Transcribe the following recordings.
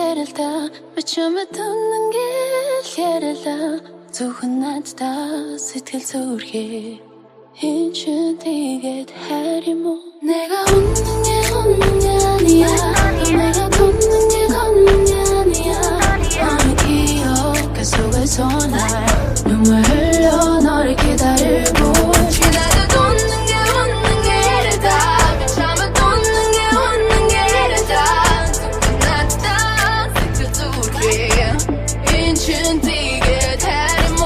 ярилда бичмэд үнэнгээл ярила зөвхөн надтай сэтгэл зүрхээ хэн ч тэгээд хайр юм уу 내가 웃는 게 아니야 내가 웃는 게 아니야 너의 기억 속에서 날 눈물 흘려 너를 기다리고 나도 웃는 게 이래다 참아 웃는 게 이래다 끝났다 색조줄게 인춘 뛰게 다리모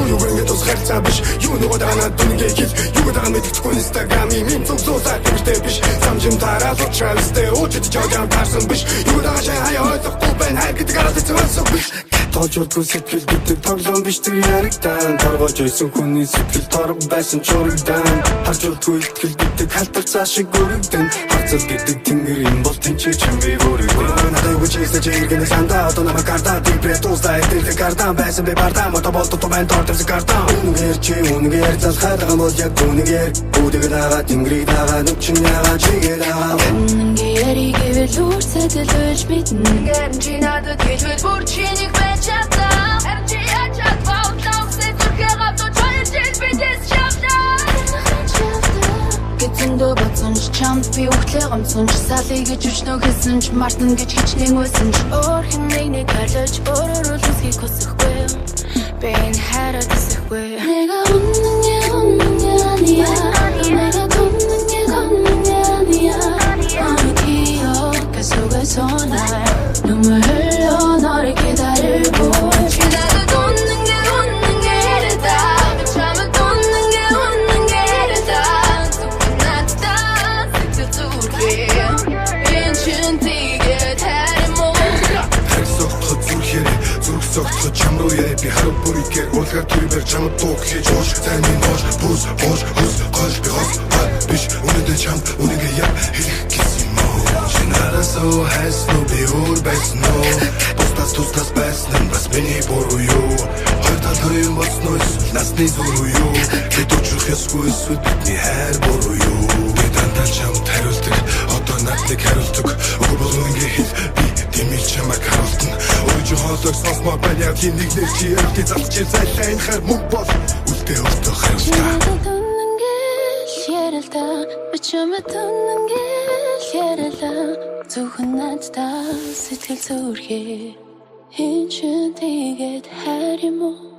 유행에 또 살짝 비시 유노가 하나 뜨는 게 길 유고다가 매틱고 인스타그램이 민속소사 때문에 비시 삼심 달아서 트래비스 때 오지도 저장 발성 비시 유고다가 샤하여 헐떡 뽑은 할 그때 갈아서 들어왔어 비시 터져도 сэтгэл гэдэг тоглоом биш тэр яригдан торгож исэн хүний сэтгэл торг байсан чурагдан харж удгүй итгэл гэдэг халтар цаашиг өргөдөн харцал гэдэг тэнгэр юм бол тэнцээ чимээ өргөдөн надад үгүй чийсэ чийгэн санда одоо намайг гардаа дипрэ тустай тэр гардаа байсан бэ бардаа мото болто то мен торт тэр гардаа үнээр чи үнээр залхаад байгаа бол яг үнээр үдэг дагаа тэнгэрийг дагаа нүчин ягаа чигээ дагаа 웃는 게 яригэвэл үрсэдэл үж мэднэ гэрэн чи надад хэлвэл бүр чинийг бачата харин чи ячаад бодлоо сэтгэрхээ гавдуу чойр жил бидэс шавна Гэцэндөө бодсон ч чамд би өгтлээ гомцсон ч салий гэж өчнөө хэлсэн ч мартан гэж хичнээн байсан ч өөр хэн нэг харж өөрөөр үлсхийг хүсэхгүй би энэ хараад эсэхгүй 내가 웃는 게 아니야 내가 웃는 게 아니야 너의 기억 속에서 날 눈물 흘려 너를 기다리고 나도 웃는 게 이래다 참아 웃는 게 이래다 끝났다 색조줄게 인춘 뛰게 다리모 харьцогдоход зүрхээрээ зүрхсогдоход чам руу ярэ би харав бүрийгээр уулгаар түрибэр чамд дуу хийж ууш таны ноош бүс ууш хус гол би хос биш үнэндээ чам үнэндээ яг хэлэх гэсэн юм чи нараасаа хайсан уу би өөр байсан уу тустас байсан бас миний буруу юу хоёр тал хоёр босноо насны зүрх юу бид өчрөх ёсгүй эсвэл бидний хайр буруу юу би дандаа чамд хариулдаг одоо надад хариулдаг үгүй бол үнгээ хэл би дэмий чамайг харуултан өөрийн хоолойг сонсмоо байна яг тийм нэг нэр чи ярилтыг залж зайлаа энэ хайр мөн бол үлдээ өөртөө хариултаа 나도 웃는 게 ярилда бичмэд үнэнгээл ярила зөвхөн надтай сэтгэл зүрхээ хэн ч тэгээд хайр юм уу